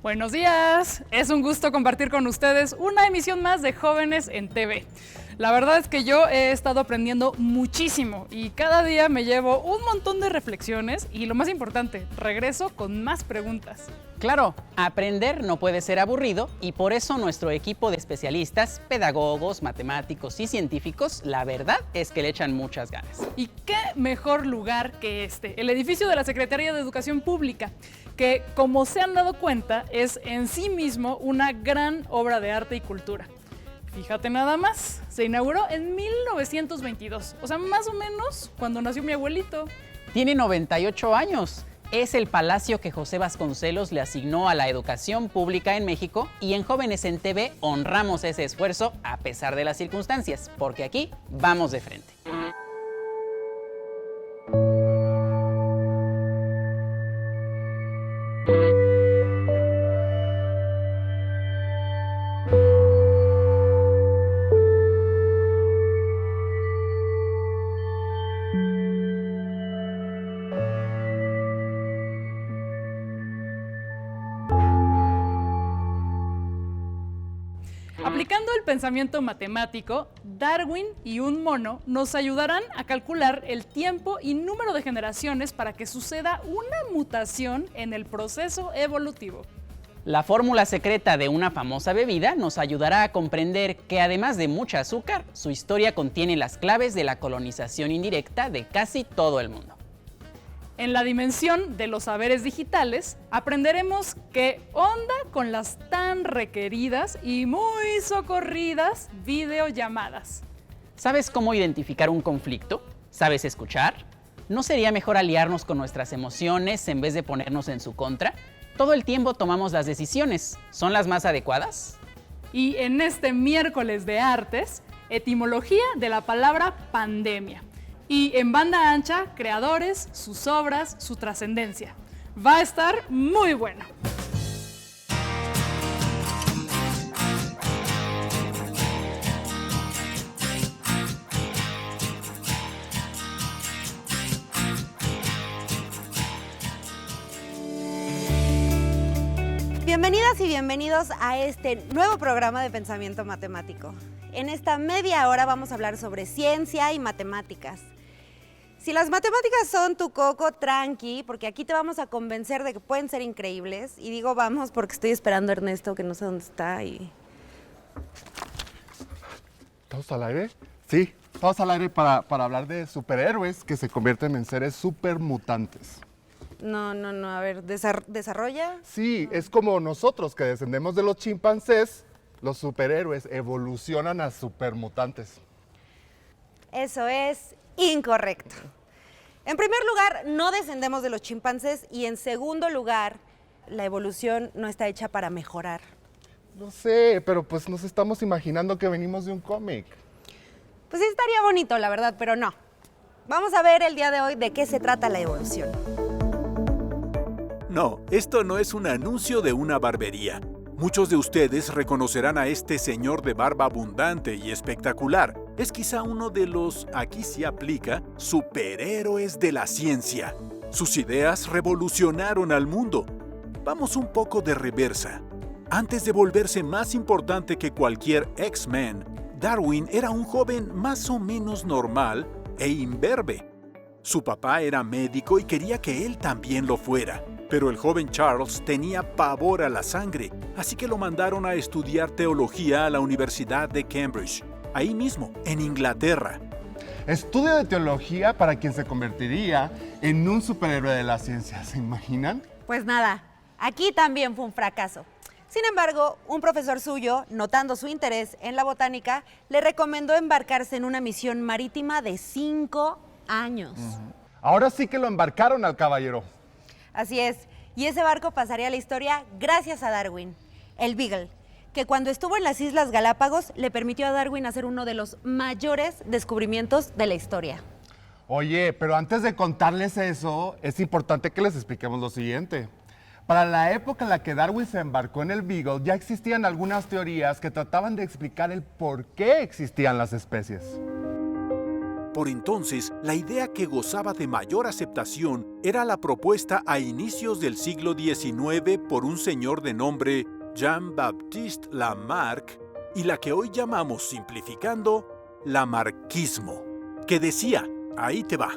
Buenos días, es un gusto compartir con ustedes una emisión más de Jóvenes en TV. La verdad es que yo he estado aprendiendo muchísimo y cada día me llevo un montón de reflexiones y lo más importante, regreso con más preguntas. Claro, aprender no puede ser aburrido y por eso nuestro equipo de especialistas, pedagogos, matemáticos y científicos, la verdad es que le echan muchas ganas. ¿Y qué mejor lugar que este? El edificio de la Secretaría de Educación Pública, que como se han dado cuenta es en sí mismo una gran obra de arte y cultura. Fíjate nada más, se inauguró en 1922, o sea, más o menos cuando nació mi abuelito. Tiene 98 años. Es el palacio que José Vasconcelos le asignó a la educación pública en México y en Jóvenes en TV honramos ese esfuerzo a pesar de las circunstancias, porque aquí vamos de frente. Aplicando el pensamiento matemático, Darwin y un mono nos ayudarán a calcular el tiempo y número de generaciones para que suceda una mutación en el proceso evolutivo. La fórmula secreta de una famosa bebida nos ayudará a comprender que además de mucha azúcar, su historia contiene las claves de la colonización indirecta de casi todo el mundo. En la dimensión de los saberes digitales, aprenderemos qué onda con las tan requeridas y muy socorridas videollamadas. ¿Sabes cómo identificar un conflicto? ¿Sabes escuchar? ¿No sería mejor aliarnos con nuestras emociones en vez de ponernos en su contra? Todo el tiempo tomamos las decisiones. ¿Son las más adecuadas? Y en este miércoles de artes, etimología de la palabra pandemia. Y en banda ancha, creadores, sus obras, su trascendencia. Va a estar muy bueno. Bienvenidas y bienvenidos a este nuevo programa de Pensamiento Matemático. En esta media hora vamos a hablar sobre ciencia y matemáticas. Si las matemáticas son tu coco, tranqui, porque aquí te vamos a convencer de que pueden ser increíbles. Y digo vamos porque estoy esperando a Ernesto, que no sé dónde está. ¿Estamos al aire? Sí, estamos al aire para hablar de superhéroes que se convierten en seres supermutantes. No, a ver, ¿desarrolla? Sí, es como nosotros que descendemos de los chimpancés, los superhéroes evolucionan a supermutantes. Eso es incorrecto. En primer lugar, no descendemos de los chimpancés y en segundo lugar, la evolución no está hecha para mejorar. No sé, pero pues nos estamos imaginando que venimos de un cómic. Pues sí estaría bonito, la verdad, pero no. Vamos a ver el día de hoy de qué se trata la evolución. No, esto no es un anuncio de una barbería. Muchos de ustedes reconocerán a este señor de barba abundante y espectacular. Es quizá uno de los, aquí sí aplica, superhéroes de la ciencia. Sus ideas revolucionaron al mundo. Vamos un poco de reversa. Antes de volverse más importante que cualquier X-Men, Darwin era un joven más o menos normal e imberbe. Su papá era médico y quería que él también lo fuera. Pero el joven Charles tenía pavor a la sangre, así que lo mandaron a estudiar teología a la Universidad de Cambridge, ahí mismo, en Inglaterra. Estudio de teología para quien se convertiría en un superhéroe de la ciencia, ¿se imaginan? Pues nada, aquí también fue un fracaso. Sin embargo, un profesor suyo, notando su interés en la botánica, le recomendó embarcarse en una misión marítima de 5 años. Ahora sí que lo embarcaron al caballero. Así es, y ese barco pasaría a la historia gracias a Darwin, el Beagle, que cuando estuvo en las Islas Galápagos le permitió a Darwin hacer uno de los mayores descubrimientos de la historia. Oye, pero antes de contarles eso, es importante que les expliquemos lo siguiente. Para la época en la que Darwin se embarcó en el Beagle, ya existían algunas teorías que trataban de explicar el por qué existían las especies. Por entonces, la idea que gozaba de mayor aceptación era la propuesta a inicios del siglo XIX por un señor de nombre Jean-Baptiste Lamarck y la que hoy llamamos, simplificando, lamarquismo, que decía, ahí te va,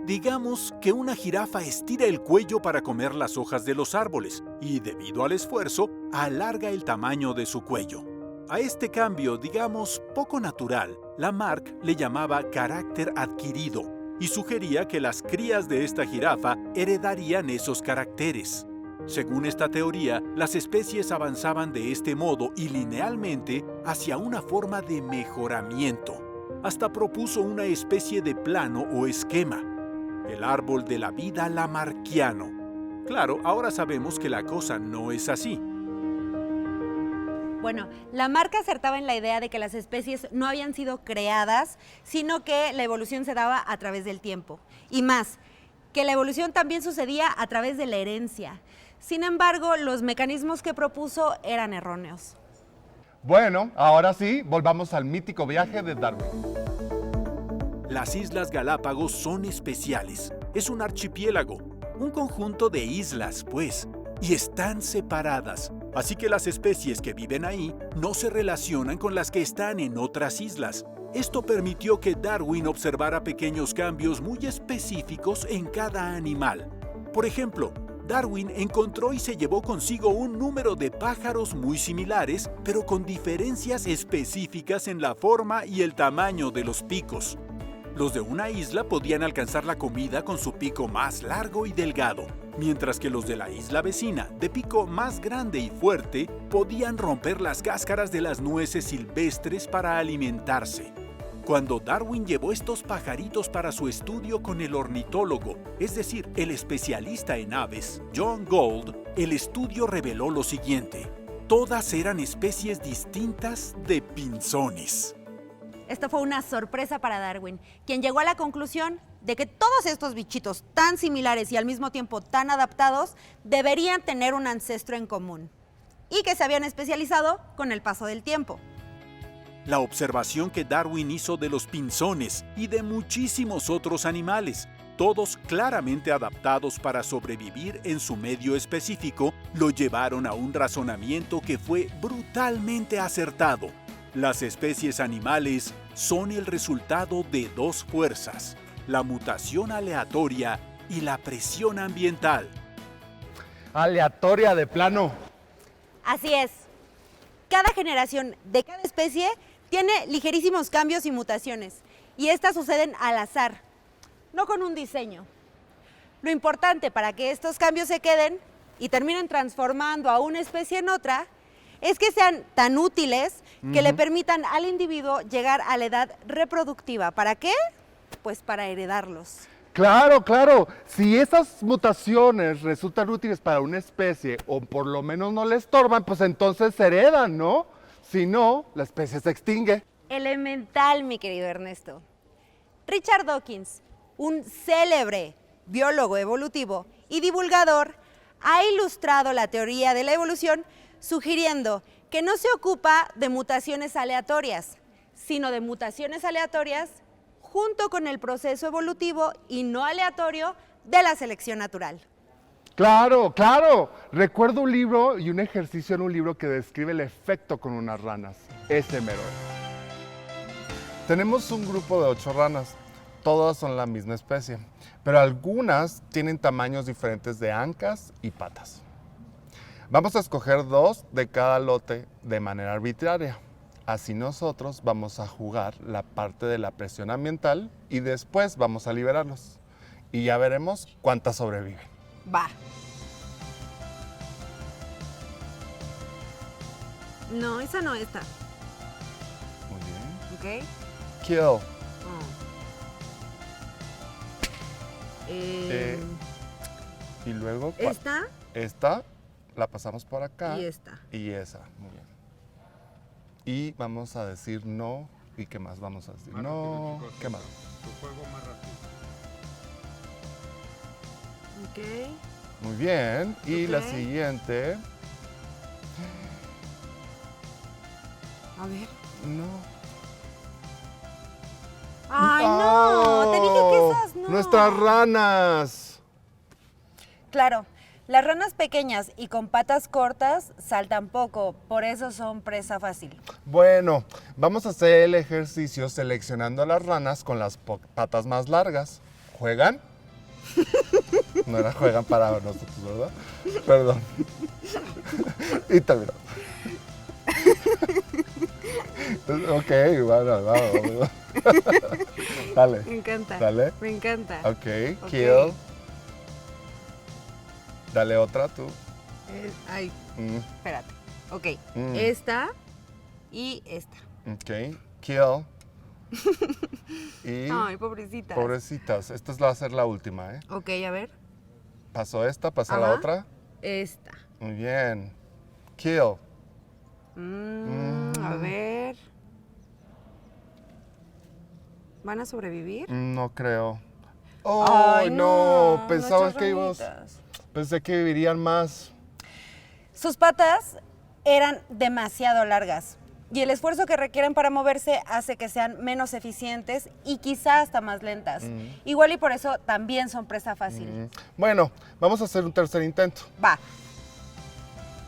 digamos que una jirafa estira el cuello para comer las hojas de los árboles y, debido al esfuerzo, alarga el tamaño de su cuello. A este cambio, digamos, poco natural, Lamarck le llamaba carácter adquirido y sugería que las crías de esta jirafa heredarían esos caracteres. Según esta teoría, las especies avanzaban de este modo y linealmente hacia una forma de mejoramiento. Hasta propuso una especie de plano o esquema, el árbol de la vida lamarckiano. Claro, ahora sabemos que la cosa no es así. Bueno, Lamarck acertaba en la idea de que las especies no habían sido creadas, sino que la evolución se daba a través del tiempo. Y más, que la evolución también sucedía a través de la herencia. Sin embargo, los mecanismos que propuso eran erróneos. Bueno, ahora sí, volvamos al mítico viaje de Darwin. Las Islas Galápagos son especiales. Es un archipiélago, un conjunto de islas, pues, y están separadas. Así que las especies que viven ahí no se relacionan con las que están en otras islas. Esto permitió que Darwin observara pequeños cambios muy específicos en cada animal. Por ejemplo, Darwin encontró y se llevó consigo un número de pájaros muy similares, pero con diferencias específicas en la forma y el tamaño de los picos. Los de una isla podían alcanzar la comida con su pico más largo y delgado, mientras que los de la isla vecina, de pico más grande y fuerte, podían romper las cáscaras de las nueces silvestres para alimentarse. Cuando Darwin llevó estos pajaritos para su estudio con el ornitólogo, es decir, el especialista en aves, John Gould, el estudio reveló lo siguiente: todas eran especies distintas de pinzones. Esto fue una sorpresa para Darwin, quien llegó a la conclusión de que todos estos bichitos tan similares y al mismo tiempo tan adaptados deberían tener un ancestro en común y que se habían especializado con el paso del tiempo. La observación que Darwin hizo de los pinzones y de muchísimos otros animales, todos claramente adaptados para sobrevivir en su medio específico, lo llevaron a un razonamiento que fue brutalmente acertado. Las especies animales son el resultado de dos fuerzas: la mutación aleatoria y la presión ambiental. Aleatoria de plano. Así es. Cada generación de cada especie tiene ligerísimos cambios y mutaciones, y estas suceden al azar, no con un diseño. Lo importante para que estos cambios se queden y terminen transformando a una especie en otra es que sean tan útiles que le permitan al individuo llegar a la edad reproductiva. ¿Para qué? Pues para heredarlos. Claro, claro. Si esas mutaciones resultan útiles para una especie o por lo menos no le estorban, pues entonces se heredan, ¿no? Si no, la especie se extingue. Elemental, mi querido Ernesto. Richard Dawkins, un célebre biólogo evolutivo y divulgador, ha ilustrado la teoría de la evolución sugiriendo que no se ocupa de mutaciones aleatorias, sino de mutaciones aleatorias junto con el proceso evolutivo y no aleatorio de la selección natural. Claro, claro. Recuerdo un libro y un ejercicio en un libro que describe el efecto con unas ranas. Ese mero. Tenemos un grupo de 8 ranas. Todas son la misma especie, pero algunas tienen tamaños diferentes de ancas y patas. Vamos a escoger 2 de cada lote de manera arbitraria. Así nosotros vamos a jugar la parte de la presión ambiental y después vamos a liberarlos. Y ya veremos cuántas sobreviven. Va. No, esa no está. Muy bien. ¿Ok? Kill. Y luego ¿Esta? esta la pasamos por acá. Y esta. Y esa. Muy bien. Y vamos a decir no. ¿Y qué más vamos a decir? No. ¿Qué más? Tu juego más rápido. Ok. Muy bien. Y la Ok. siguiente. A ver. No. Ay, no, te dije que esas no. ¡Nuestras ranas! Claro, las ranas pequeñas y con patas cortas saltan poco, por eso son presa fácil. Bueno, vamos a hacer el ejercicio seleccionando a las ranas con las patas más largas. ¿Juegan? No era juegan para nosotros, ¿verdad? Perdón. Y terminó. Ok, vamos. Dale. Me encanta. Dale. Me encanta. Ok, kill. Dale otra tú. Ay, Mm, espérate. Ok, Mm. esta y esta. ok, kill. Y Ay, pobrecita. pobrecitas, esta va a ser la última, ¿eh? Ok, a ver. Pasó esta, pasa la Ajá. otra. Esta. Muy bien. Kill. A ver. ¿Van a sobrevivir? No creo. ¡Oh, Ay, no! Pensaba nuestras que íbamos... ranitas. Pensé que vivirían más. Sus patas eran demasiado largas y el esfuerzo que requieren para moverse hace que sean menos eficientes y quizá hasta más lentas. Igual y por eso también son presa fácil. Bueno, vamos a hacer un tercer intento. Va.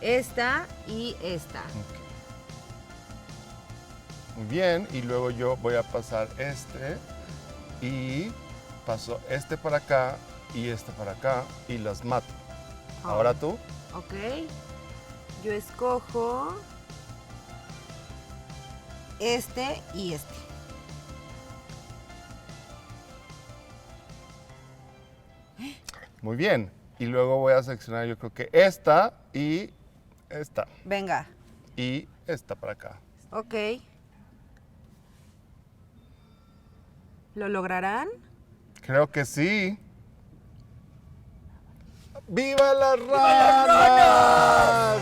Esta y esta. Muy bien, y luego yo voy a pasar este y paso este para acá y este para acá y las mato. Ahora tú. Ok. Yo escojo este y este. Muy bien. Y luego voy a seleccionar yo creo que esta y esta. Venga. Y esta para acá. Ok. ¿Lo lograrán? Creo que sí. ¡Viva las ranas!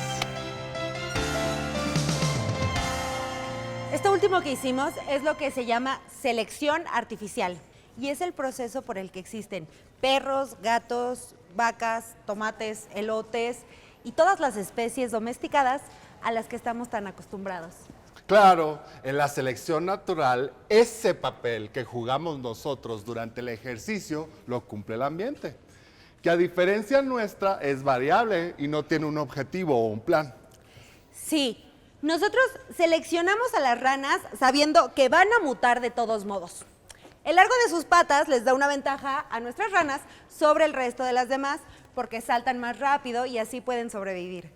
Esto último que hicimos es lo que se llama selección artificial y es el proceso por el que existen perros, gatos, vacas, tomates, elotes y todas las especies domesticadas a las que estamos tan acostumbrados. Claro, en la selección natural, ese papel que jugamos nosotros durante el ejercicio lo cumple el ambiente, que a diferencia nuestra es variable y no tiene un objetivo o un plan. Sí, nosotros seleccionamos a las ranas sabiendo que van a mutar de todos modos. El largo de sus patas les da una ventaja a nuestras ranas sobre el resto de las demás porque saltan más rápido y así pueden sobrevivir.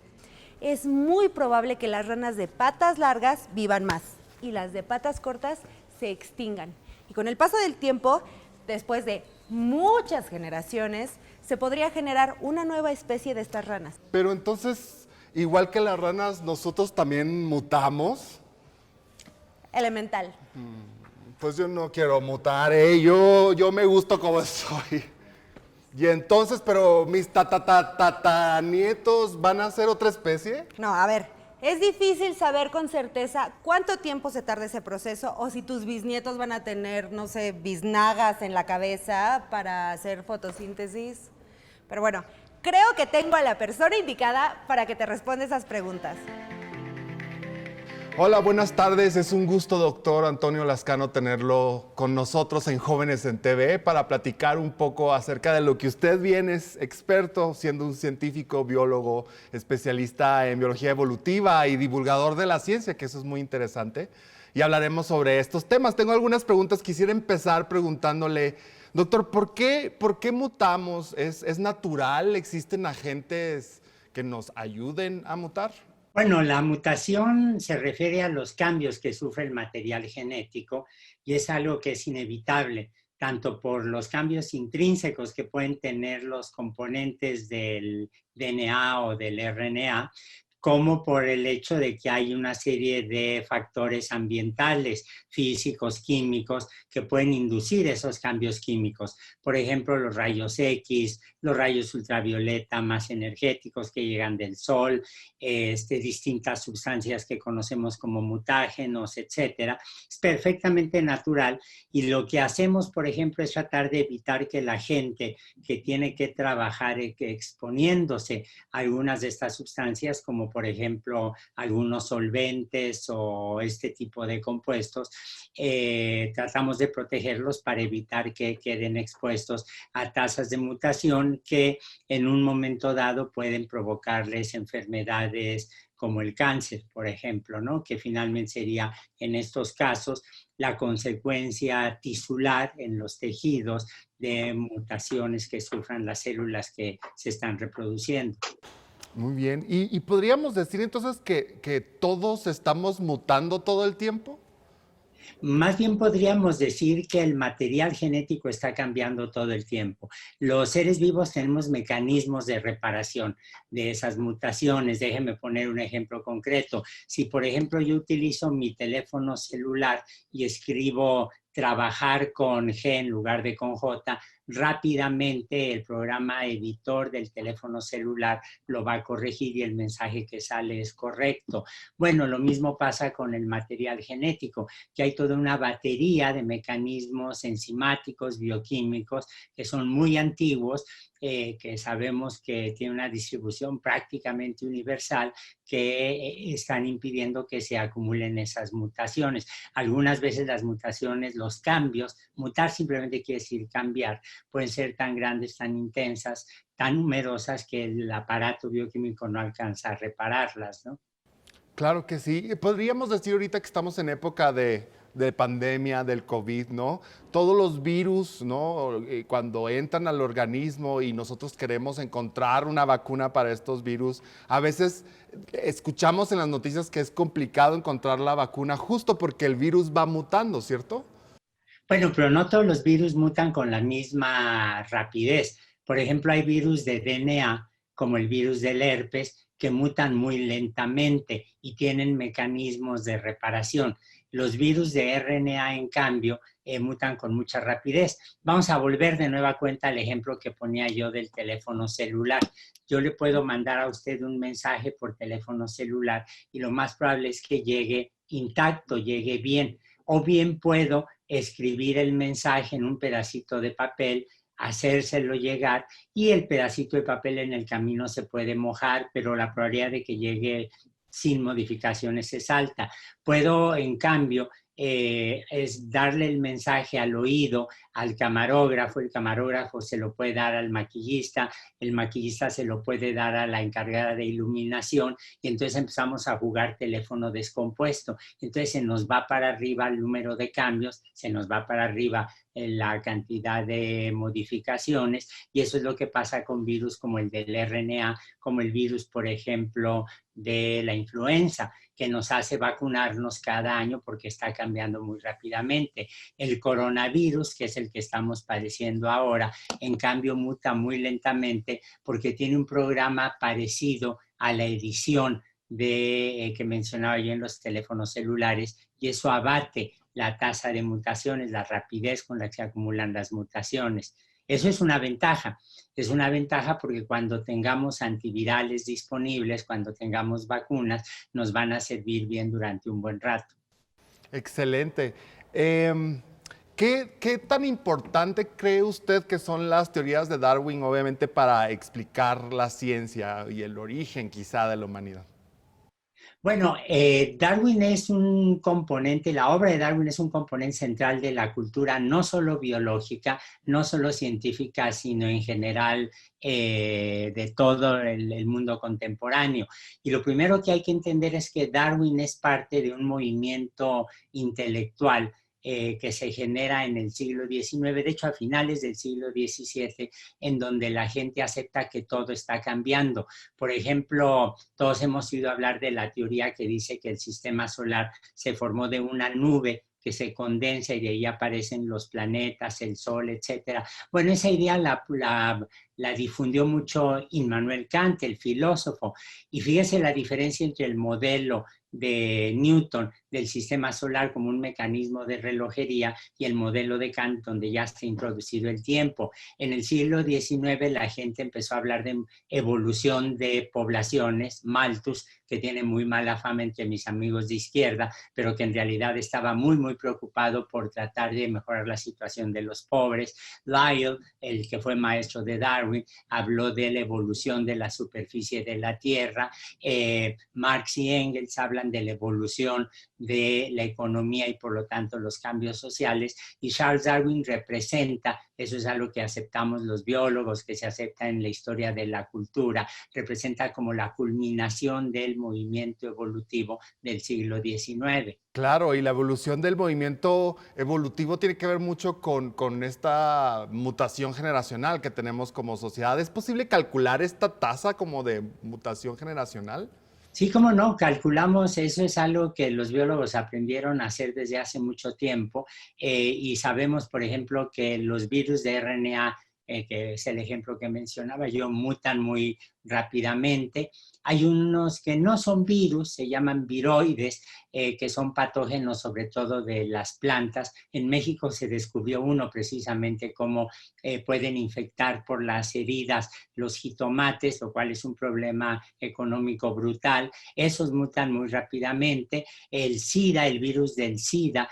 Es muy probable que las ranas de patas largas vivan más y las de patas cortas se extingan. Y con el paso del tiempo, después de muchas generaciones, se podría generar una nueva especie de estas ranas. Pero entonces, igual que las ranas, nosotros también mutamos. Elemental. Pues yo no quiero mutar, yo me gusto como soy. Y entonces, pero mis nietos van a ser otra especie. No, a ver, es difícil saber con certeza cuánto tiempo se tarda ese proceso o si tus bisnietos van a tener, no sé, biznagas en la cabeza para hacer fotosíntesis. Pero bueno, creo que tengo a la persona indicada para que te responda esas preguntas. Hola, buenas tardes. Es un gusto, doctor Antonio Lascano, tenerlo con nosotros en Jóvenes en TV para platicar un poco acerca de lo que usted bien es experto, siendo un científico, biólogo, especialista en biología evolutiva y divulgador de la ciencia, que eso es muy interesante. Y hablaremos sobre estos temas. Tengo algunas preguntas. Quisiera empezar preguntándole, doctor, ¿por qué mutamos? ¿Es natural? ¿Existen agentes que nos ayuden a mutar? Bueno, la mutación se refiere a los cambios que sufre el material genético y es algo que es inevitable, tanto por los cambios intrínsecos que pueden tener los componentes del DNA o del RNA, como por el hecho de que hay una serie de factores ambientales, físicos, químicos, que pueden inducir esos cambios químicos. Por ejemplo, los rayos X, los rayos ultravioleta más energéticos que llegan del sol, distintas sustancias que conocemos como mutágenos, etcétera. Es perfectamente natural y lo que hacemos, por ejemplo, es tratar de evitar que la gente que tiene que trabajar exponiéndose a algunas de estas sustancias, como como por ejemplo algunos solventes o este tipo de compuestos, tratamos de protegerlos para evitar que queden expuestos a tasas de mutación que en un momento dado pueden provocarles enfermedades como el cáncer, por ejemplo, ¿no? Que finalmente sería en estos casos la consecuencia tisular en los tejidos de mutaciones que sufran las células que se están reproduciendo. Muy bien. ¿Y podríamos decir entonces que todos estamos mutando todo el tiempo? Más bien podríamos decir que el material genético está cambiando todo el tiempo. Los seres vivos tenemos mecanismos de reparación de esas mutaciones. Déjenme poner un ejemplo concreto. Si, por ejemplo, yo utilizo mi teléfono celular y escribo trabajar con G en lugar de con J, rápidamente el programa editor del teléfono celular lo va a corregir y el mensaje que sale es correcto. Bueno, lo mismo pasa con el material genético, que hay toda una batería de mecanismos enzimáticos, bioquímicos, que son muy antiguos, que sabemos que tiene una distribución prácticamente universal, que están impidiendo que se acumulen esas mutaciones. Algunas veces las mutaciones, los cambios, mutar simplemente quiere decir cambiar, pueden ser tan grandes, tan intensas, tan numerosas que el aparato bioquímico no alcanza a repararlas, ¿no? Claro que sí. Podríamos decir ahorita que estamos en época de pandemia, del COVID, ¿no? Todos los virus, ¿no? Cuando entran al organismo y nosotros queremos encontrar una vacuna para estos virus, a veces escuchamos en las noticias que es complicado encontrar la vacuna justo porque el virus va mutando, ¿cierto? Bueno, pero no todos los virus mutan con la misma rapidez. Por ejemplo, hay virus de DNA, como el virus del herpes, que mutan muy lentamente y tienen mecanismos de reparación. Los virus de RNA, en cambio, mutan con mucha rapidez. Vamos a volver de nueva cuenta al ejemplo que ponía yo del teléfono celular. Yo le puedo mandar a usted un mensaje por teléfono celular y lo más probable es que llegue intacto, llegue bien. O bien puedo escribir el mensaje en un pedacito de papel, hacérselo llegar y el pedacito de papel en el camino se puede mojar, pero la probabilidad de que llegue sin modificaciones es alta. Puedo, en cambio, es darle el mensaje al oído al camarógrafo, el camarógrafo se lo puede dar al maquillista, el maquillista se lo puede dar a la encargada de iluminación y entonces empezamos a jugar teléfono descompuesto. Entonces se nos va para arriba el número de cambios, se nos va para arriba la cantidad de modificaciones y eso es lo que pasa con virus como el del RNA, como el virus, por ejemplo, de la influenza, que nos hace vacunarnos cada año porque está cambiando muy rápidamente. El coronavirus, que es el que estamos padeciendo ahora, en cambio muta muy lentamente porque tiene un programa parecido a la edición que mencionaba yo en los teléfonos celulares y eso abate la tasa de mutaciones, la rapidez con la que se acumulan las mutaciones. Eso es una ventaja porque cuando tengamos antivirales disponibles, cuando tengamos vacunas, nos van a servir bien durante un buen rato. Excelente. ¿Qué tan importante cree usted que son las teorías de Darwin, obviamente, para explicar la ciencia y el origen quizá de la humanidad? Bueno, Darwin es un componente, la obra de Darwin es un componente central de la cultura, no solo biológica, no solo científica, sino en general de todo el mundo contemporáneo. Y lo primero que hay que entender es que Darwin es parte de un movimiento intelectual que se genera en el siglo XIX, de hecho a finales del siglo XVII, en donde la gente acepta que todo está cambiando. Por ejemplo, todos hemos oído hablar de la teoría que dice que el sistema solar se formó de una nube que se condensa y de ahí aparecen los planetas, el Sol, etc. Bueno, esa idea la difundió mucho Immanuel Kant, el filósofo, y fíjese la diferencia entre el modelo de Newton del sistema solar como un mecanismo de relojería y el modelo de Kant donde ya se ha introducido el tiempo. En el siglo XIX la gente empezó a hablar de evolución de poblaciones, Malthus, que tiene muy mala fama entre mis amigos de izquierda, pero que en realidad estaba muy preocupado por tratar de mejorar la situación de los pobres. Lyell, el que fue maestro de Darwin, Darwin habló de la evolución de la superficie de la Tierra. Marx y Engels hablan de la evolución de la economía y por lo tanto los cambios sociales, y Charles Darwin representa, eso es algo que aceptamos los biólogos, que se acepta en la historia de la cultura, representa como la culminación del movimiento evolutivo del siglo XIX. Claro, y la evolución del movimiento evolutivo tiene que ver mucho con esta mutación generacional que tenemos como sociedad. ¿Es posible calcular esta tasa como de mutación generacional? Sí, cómo no, calculamos, eso es algo que los biólogos aprendieron a hacer desde hace mucho tiempo, y sabemos, por ejemplo, que los virus de RNA, que es el ejemplo que mencionaba yo, mutan muy rápidamente. Hay unos que no son virus, se llaman viroides, que son patógenos sobre todo de las plantas. En México se descubrió uno precisamente cómo pueden infectar por las heridas los jitomates, lo cual es un problema económico brutal. Esos mutan muy rápidamente. El SIDA, el virus del SIDA,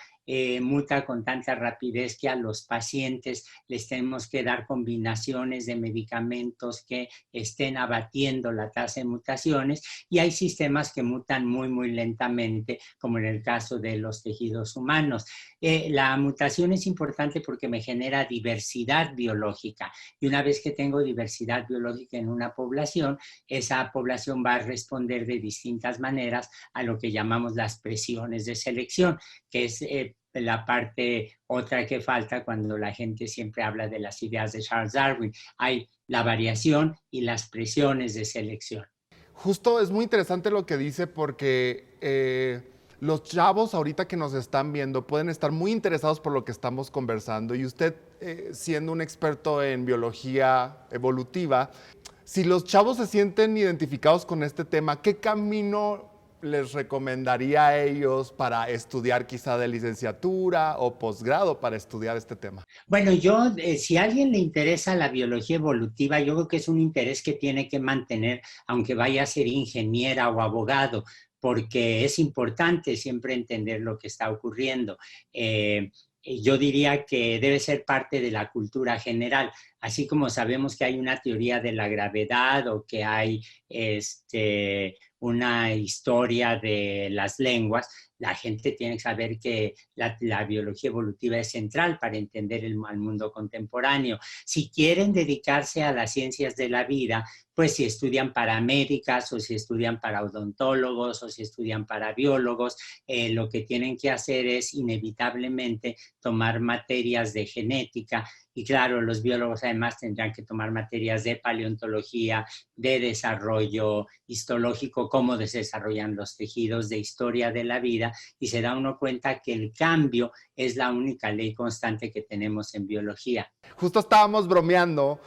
muta con tanta rapidez que a los pacientes les tenemos que dar combinaciones de medicamentos que estén abatiendo la tasa de mutaciones, y hay sistemas que mutan muy, muy lentamente, como en el caso de los tejidos humanos. La mutación es importante porque me genera diversidad biológica, y una vez que tengo diversidad biológica en una población, esa población va a responder de distintas maneras a lo que llamamos las presiones de selección, que es la parte otra que falta cuando la gente siempre habla de las ideas de Charles Darwin. Hay la variación y las presiones de selección. Justo es muy interesante lo que dice porque los chavos ahorita que nos están viendo pueden estar muy interesados por lo que estamos conversando, y usted, siendo un experto en biología evolutiva, si los chavos se sienten identificados con este tema, ¿qué camino les recomendaría a ellos para estudiar quizá de licenciatura o posgrado para estudiar este tema? Bueno, yo, si a alguien le interesa la biología evolutiva, yo creo que es un interés que tiene que mantener, aunque vaya a ser ingeniera o abogado, porque es importante siempre entender lo que está ocurriendo. Yo diría que debe ser parte de la cultura general, así como sabemos que hay una teoría de la gravedad o que hay una historia de las lenguas. La gente tiene que saber que la biología evolutiva es central para entender el mundo contemporáneo. Si quieren dedicarse a las ciencias de la vida, pues si estudian para médicas o si estudian para odontólogos o si estudian para biólogos, lo que tienen que hacer es inevitablemente tomar materias de genética. Y claro, los biólogos además tendrán que tomar materias de paleontología, de desarrollo histológico, cómo se desarrollan los tejidos, de historia de la vida, y se da uno cuenta que el cambio es la única ley constante que tenemos en biología. Justo estábamos bromeando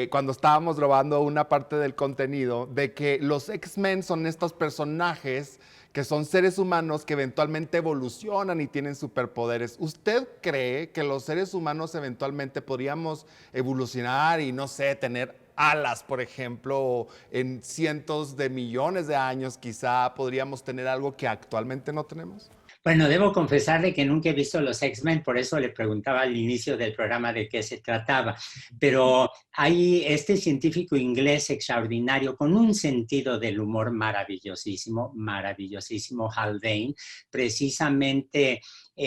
cuando estábamos grabando una parte del contenido de que los X-Men son estos personajes que son seres humanos que eventualmente evolucionan y tienen superpoderes. ¿Usted cree que los seres humanos eventualmente podríamos evolucionar y, no sé, tener alas, por ejemplo, o en cientos de millones de años quizá podríamos tener algo que actualmente no tenemos? Bueno, debo confesarle que nunca he visto los X-Men, por eso le preguntaba al inicio del programa de qué se trataba. Pero hay este científico inglés extraordinario con un sentido del humor maravillosísimo, maravillosísimo, Haldane, precisamente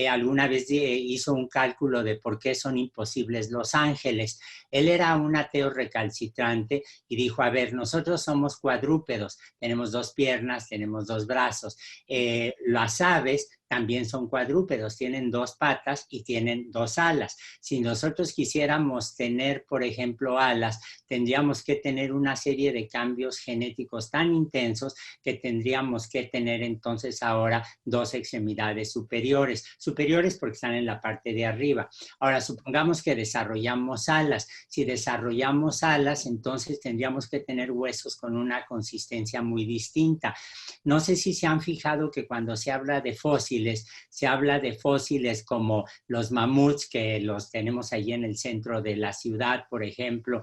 alguna vez hizo un cálculo de por qué son imposibles los ángeles. Él era un ateo recalcitrante y dijo, a ver, nosotros somos cuadrúpedos, tenemos 2 piernas, tenemos 2 brazos. Las aves también son cuadrúpedos, tienen 2 patas y tienen 2 alas. Si nosotros quisiéramos tener, por ejemplo, alas, tendríamos que tener una serie de cambios genéticos tan intensos que tendríamos que tener entonces ahora 2 extremidades superiores. Superiores porque están en la parte de arriba. Ahora, supongamos que desarrollamos alas. Si desarrollamos alas, entonces tendríamos que tener huesos con una consistencia muy distinta. No sé si se han fijado que cuando se habla de fósiles, fósiles. Se habla de fósiles como los mamuts, que los tenemos allí en el centro de la ciudad, por ejemplo,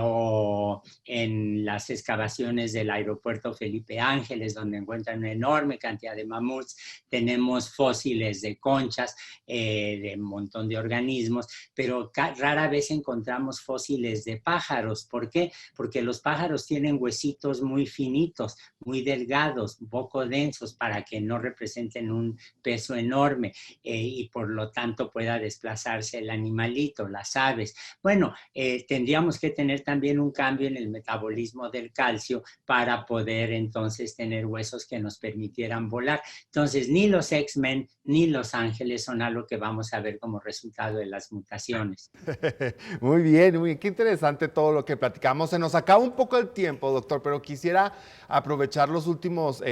o en las excavaciones del aeropuerto Felipe Ángeles, donde encuentran una enorme cantidad de mamuts. Tenemos fósiles de conchas, de un montón de organismos, pero rara vez encontramos fósiles de pájaros. ¿Por qué? Porque los pájaros tienen huesitos muy finitos, muy delgados, un poco densos, para que no representen un peso enorme y por lo tanto pueda desplazarse el animalito, las aves. Bueno, tendríamos que tener también un cambio en el metabolismo del calcio para poder entonces tener huesos que nos permitieran volar. Entonces, ni los X-Men ni los ángeles son algo que vamos a ver como resultado de las mutaciones. Muy bien, qué interesante todo lo que platicamos. Se nos acaba un poco el tiempo, doctor, pero quisiera aprovechar los últimos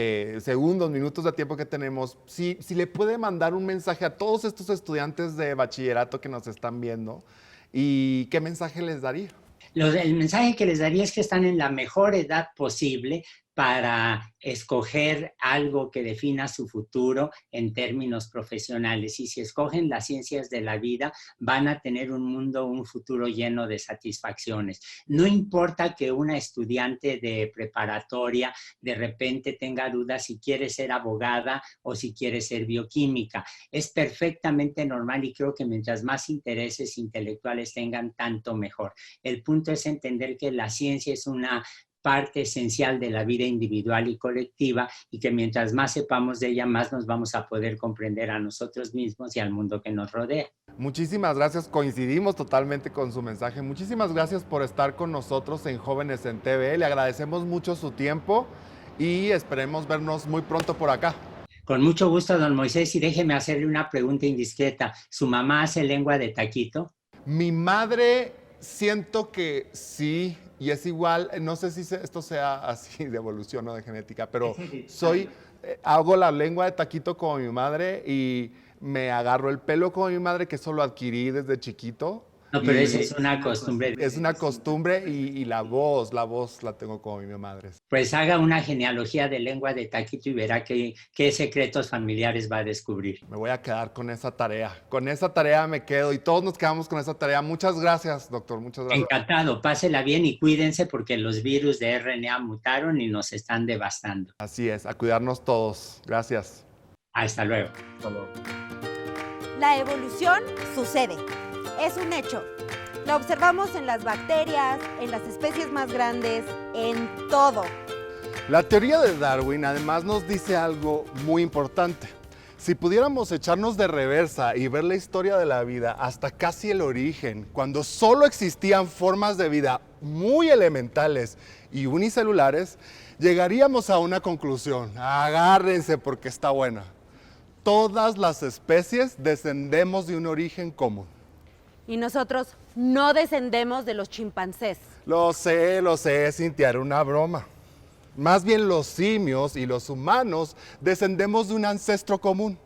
segundos, minutos de tiempo que tenemos. Si le puede mandar un mensaje a todos estos estudiantes de bachillerato que nos están viendo, ¿y qué mensaje les daría? El mensaje que les daría es que están en la mejor edad posible para escoger algo que defina su futuro en términos profesionales. Y si escogen las ciencias de la vida, van a tener un futuro lleno de satisfacciones. No importa que una estudiante de preparatoria de repente tenga dudas si quiere ser abogada o si quiere ser bioquímica. Es perfectamente normal y creo que mientras más intereses intelectuales tengan, tanto mejor. El punto es entender que la ciencia es una parte esencial de la vida individual y colectiva y que mientras más sepamos de ella, más nos vamos a poder comprender a nosotros mismos y al mundo que nos rodea. Muchísimas gracias, coincidimos totalmente con su mensaje. Muchísimas gracias por estar con nosotros en Jóvenes en TV. Le agradecemos mucho su tiempo y esperemos vernos muy pronto por acá. Con mucho gusto, don Moisés, y déjeme hacerle una pregunta indiscreta. ¿Su mamá hace lengua de taquito? Mi madre, siento que sí. Y es igual, no sé si esto sea así de evolución o de genética, pero hago la lengua de taquito como mi madre y me agarro el pelo como mi madre, que eso lo adquirí desde chiquito. No, pero esa es una costumbre. Es una costumbre y la voz la tengo como mi madre. Pues haga una genealogía de lengua de taquito y verá qué secretos familiares va a descubrir. Me voy a quedar con esa tarea. Con esa tarea me quedo y todos nos quedamos con esa tarea. Muchas gracias, doctor. Muchas gracias. Encantado. Pásela bien y cuídense porque los virus de RNA mutaron y nos están devastando. Así es, a cuidarnos todos. Gracias. Hasta luego. Hasta luego. La evolución sucede. Es un hecho. Lo observamos en las bacterias, en las especies más grandes, en todo. La teoría de Darwin además nos dice algo muy importante. Si pudiéramos echarnos de reversa y ver la historia de la vida hasta casi el origen, cuando solo existían formas de vida muy elementales y unicelulares, llegaríamos a una conclusión. Agárrense porque está buena. Todas las especies descendemos de un origen común. Y nosotros no descendemos de los chimpancés. Lo sé, Cintia, era una broma. Más bien los simios y los humanos descendemos de un ancestro común.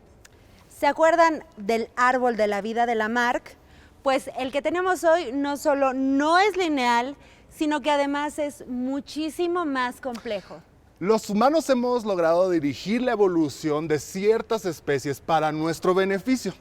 ¿Se acuerdan del árbol de la vida de Lamarck? Pues el que tenemos hoy no solo no es lineal, sino que además es muchísimo más complejo. Los humanos hemos logrado dirigir la evolución de ciertas especies para nuestro beneficio.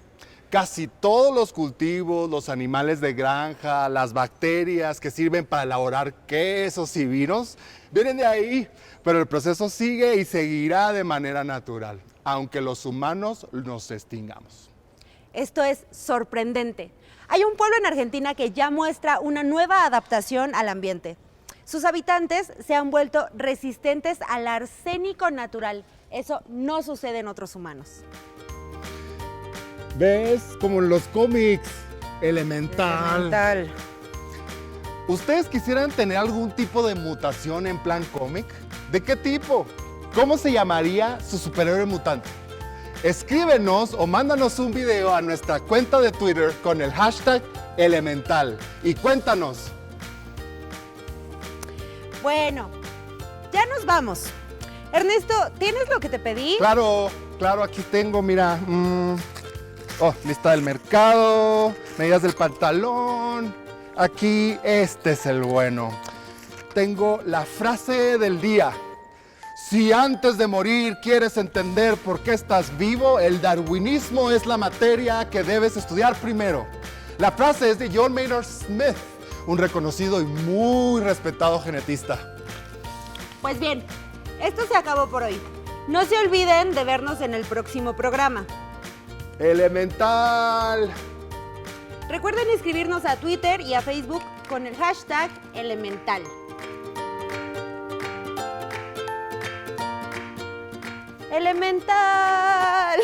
Casi todos los cultivos, los animales de granja, las bacterias que sirven para elaborar quesos y vinos, vienen de ahí, pero el proceso sigue y seguirá de manera natural, aunque los humanos nos extingamos. Esto es sorprendente. Hay un pueblo en Argentina que ya muestra una nueva adaptación al ambiente. Sus habitantes se han vuelto resistentes al arsénico natural. Eso no sucede en otros humanos. ¿Ves? Como en los cómics. Elemental. ¿Ustedes quisieran tener algún tipo de mutación en plan cómic? ¿De qué tipo? ¿Cómo se llamaría su superhéroe mutante? Escríbenos o mándanos un video a nuestra cuenta de Twitter con el hashtag Elemental y cuéntanos. Bueno, ya nos vamos. Ernesto, ¿tienes lo que te pedí? Claro, aquí tengo, mira. Lista del mercado, medidas del pantalón. Aquí, este es el bueno. Tengo la frase del día. Si antes de morir quieres entender por qué estás vivo, el darwinismo es la materia que debes estudiar primero. La frase es de John Maynard Smith, un reconocido y muy respetado genetista. Pues bien, esto se acabó por hoy. No se olviden de vernos en el próximo programa. Elemental. Recuerden escribirnos a Twitter y a Facebook con el hashtag Elemental. Elemental.